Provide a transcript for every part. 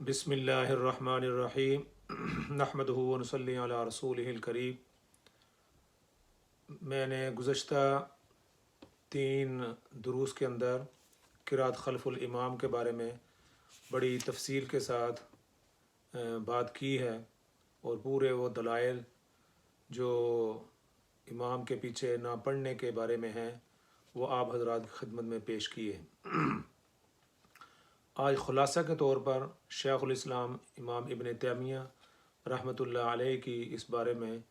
बिस्मिल्लाहिर्रहमानिर्रहीम नहमदुहु व नसल्ली अला रसूलिहिल करीम। मैंने गुज़श्ता 3 दुरूस के अंदर क़िराअत खल्फ़ुल इमाम के बारे में बड़ी तफसील के साथ बात की है और पूरे वो दलाइल जो इमाम के पीछे ना पढ़ने के बारे में हैं वो आप हज़रात की खिदमत में पेश किए। आज ख़ुलासा के तौर पर शेख़ुल इस्लाम इमाम इब्न तैमिया रहमतुल्लाह अलैह की इस बारे में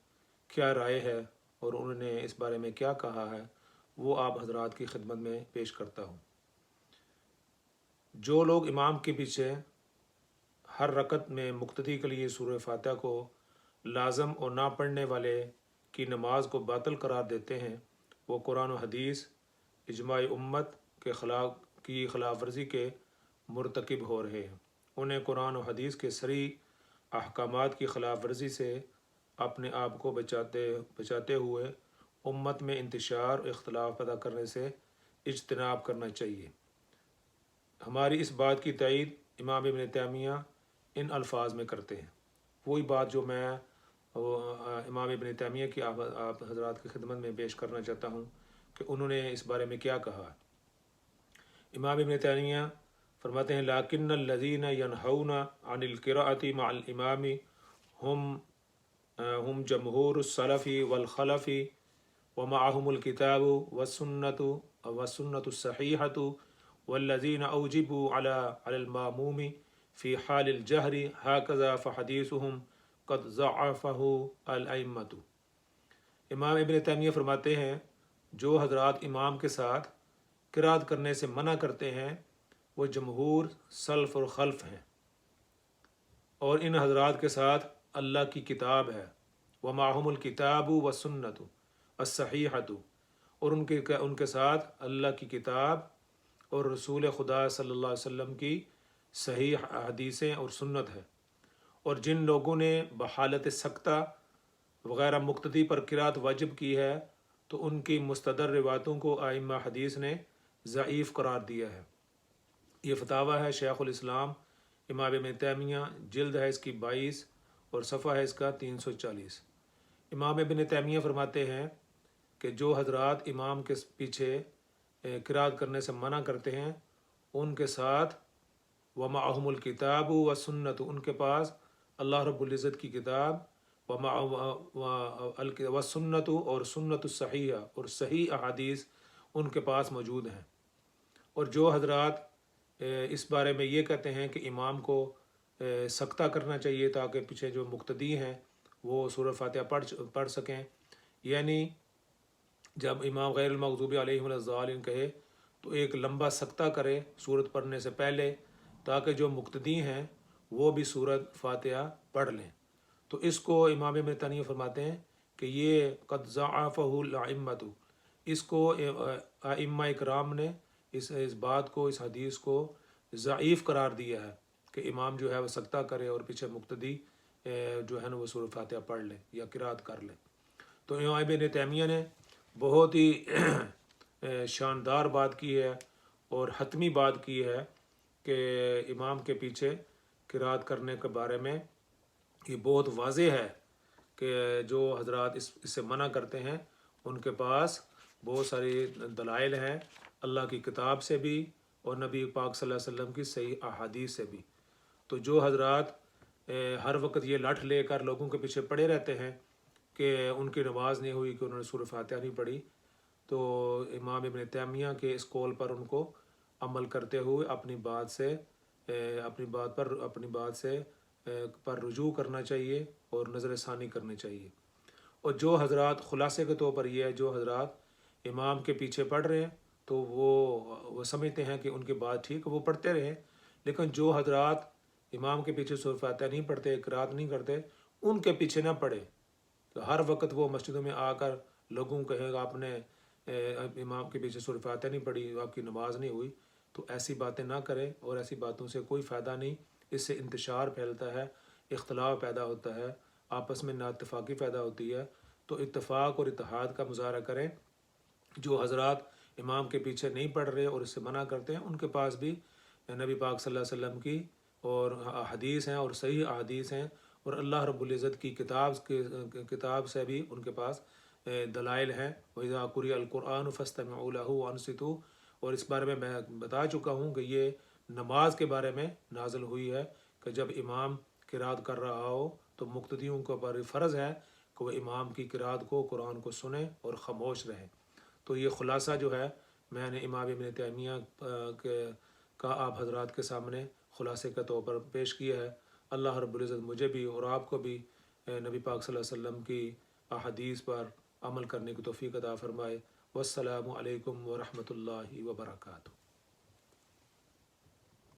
क्या राय है और उन्होंने इस बारे में क्या कहा है वो आप हज़रात की खिदमत में पेश करता हूँ। जो लोग इमाम के पीछे हर रकत में मुक्तदी के लिए सूरह फातिहा को लाज़म और ना पढ़ने वाले की नमाज को बातिल करार देते हैं वो कुरान और हदीस इजमाई उम्मत के खिलाफ वर्जी के मुर्तकिब हो रहे हैं। उन्हें कुरान और हदीस के सरी अहकामात की खिलाफ वर्जी से अपने आप को बचाते हुए उम्मत में इंतशार और इख्तलाफ पैदा करने से इज्तनाब करना चाहिए। हमारी इस बात की तईद इमाम इब्न तैमिया इन अल्फाज में करते हैं। वही बात जो मैं इमाम इब्न तैमिया की आप हज़रात की खिदमत में पेश करना चाहता हूँ कि उन्होंने इस बारे में क्या कहा। इमाम इब्न तैमिया फरमाते हैं लाकिन्नल्लज़ीना यनहौना अनिल क़िराअति मअल इमामी हम जमहूरुस सलफ़ी वल खलफ़ी व मअहुमुल किताबु वस्सुन्नतुस सहीहतु वल्लज़ीना औजिबू अलल मामूमी फ़ी हालिल जहरी हाकज़ा फ़हदीसुहुम क़द ज़अफ़हु अल अइम्मतु। इमाम इब्न तैमिया फरमाते हैं जो हज़रात इमाम के साथ क़िराअत करने से मना करते हैं वो जमहूर सल्फ़ और खल्फ़ हैं और इन हज़रात के साथ अल्लाह की किताब है व माहुमुल किताबु व सुन्नतु अस्सहीहतु और उनके साथ अल्लाह की किताब और रसूल खुदा सल्लल्लाहु अलैहि वसल्लम की सही हदीसें और सुन्नत है। और जिन लोगों ने बहालत सक्ता वग़ैरह मुक्तदी पर क़िराअत वाजिब की है तो उनकी मुस्तदर रिवायतों को आइम्मा हदीस ने ज़ईफ़ करार दिया है। ये फतावा है शेख़ुल इस्लाम इमाम इब्न तैमिया, जिल्द है इसकी 22 और सफ़ा है इसका 340। इमाम इब्न तैमिया फरमाते हैं कि जो हज़रात इमाम के पीछे क़िराअत करने से मना करते हैं उनके साथ व मअहुमुल किताबु व सुन्नत उनके पास अल्लाह रब्बुल इज़्ज़त की किताब व सुन्नत और सुन्नतुस सहीहा और सही अहादीस उनके पास मौजूद हैं। और जो हज़रात इस बारे में ये कहते हैं कि इमाम को सख्ता करना चाहिए ताकि पीछे जो मुक्तदी हैं वो सूरह फातिहा पढ़ सकें, यानी जब इमाम गैरुल मग़ज़ूबी अलैहिम वलद्दालिन कहे तो एक लंबा सख्ता करे सूरत पढ़ने से पहले ताकि जो मुक्तदी हैं वो भी सूरत फातिहा पढ़ लें। तो इसको इमाम इब्न तैमिया फरमाते हैं कि ये क़द ज़अफ़हुल अइम्मतु, इसको आइम्मा इकराम ने इस बात को, इस हदीस को ज़ईफ़ करार दिया है कि इमाम जो है वह सख्ता करे और पीछे मुक्तदी जो है ना वो सूरह फातिहा पढ़ ले या क़िराअत कर ले। तो इमाम इब्न तैमिया ने बहुत ही शानदार बात की है और हतमी बात की है कि इमाम के पीछे क़िराअत करने के बारे में ये बहुत वाज़ेह है कि जो हज़रात इससे मना करते हैं उनके पास बहुत सारी दलाइल हैं अल्लाह की किताब से भी और नबी पाक सल्लल्लाहु अलैहि वसल्लम की सही अहादीस से भी। तो जो हज़रात हर वक्त ये लठ लेकर लोगों के पीछे पड़े रहते हैं कि उनकी नमाज नहीं हुई, कि उन्होंने सूरह फातिहा नहीं पढ़ी, तो इमाम इब्न तैमिया के इस कौल पर उनको अमल करते हुए अपनी बात से पर रुजू करना चाहिए और नज़र सानी करनी चाहिए। और जो हज़रात ख़ुलासे के तौर पर ये है जो हज़रात इमाम के पीछे पढ़ रहे हैं तो वो समझते हैं कि उनकी बात ठीक है, वो पढ़ते रहें, लेकिन जो हज़रात इमाम के पीछे सूरह फातिहा नहीं पढ़ते, क़िराअत नहीं करते, उनके पीछे ना पढ़े। तो हर वक्त वो मस्जिदों में आकर लोगों को कहेगा आपने इमाम के पीछे सूरह फातिहा नहीं पढ़ी, आपकी नमाज नहीं हुई। तो ऐसी बातें ना करें और ऐसी बातों से कोई फ़ायदा नहीं, इससे इंतशार फैलता है, इख्तलाफ पैदा होता है, आपस में नाइत्तफ़ाक़ी पैदा होती है। तो इत्तफ़ाक़ और इत्तेहाद का मुज़ाहरा करें। जो हज़रात इमाम के पीछे नहीं पढ़ रहे और इससे मना करते हैं उनके पास भी नबी पाक सल्लल्लाहु अलैहि वसल्लम की اور حدیث ہیں اور صحیح احادیث ہیں، اور اللہ رب العزت کی کتاب سے بھی ان کے پاس دلائل ہیں۔ وَإِذَا قُرِئَ الْقُرْآنُ فَاسْتَمِعُوا لَهُ وَأَنصِتُوا، اور اس بارے میں بتا چکا ہوں کہ یہ نماز کے بارے میں نازل ہوئی ہے کہ جب امام قرات کر رہا ہو تو مقتدیوں کو پر فرض ہے کہ وہ امام کی قرات کو، قرآن کو سنیں اور خاموش رہیں۔ تو یہ خلاصہ جو ہے میں نے امام ابن تیمیہ کا آپ حضرات کے سامنے خلاصے کے طور پر پیش کیا ہے۔ اللہ رب العزت مجھے بھی اور آپ کو بھی نبی پاک صلی اللہ علیہ وسلم کی احادیث پر عمل کرنے کی توفیق عطا فرمائے۔ والسلام علیکم ورحمۃ اللہ وبرکاتہ۔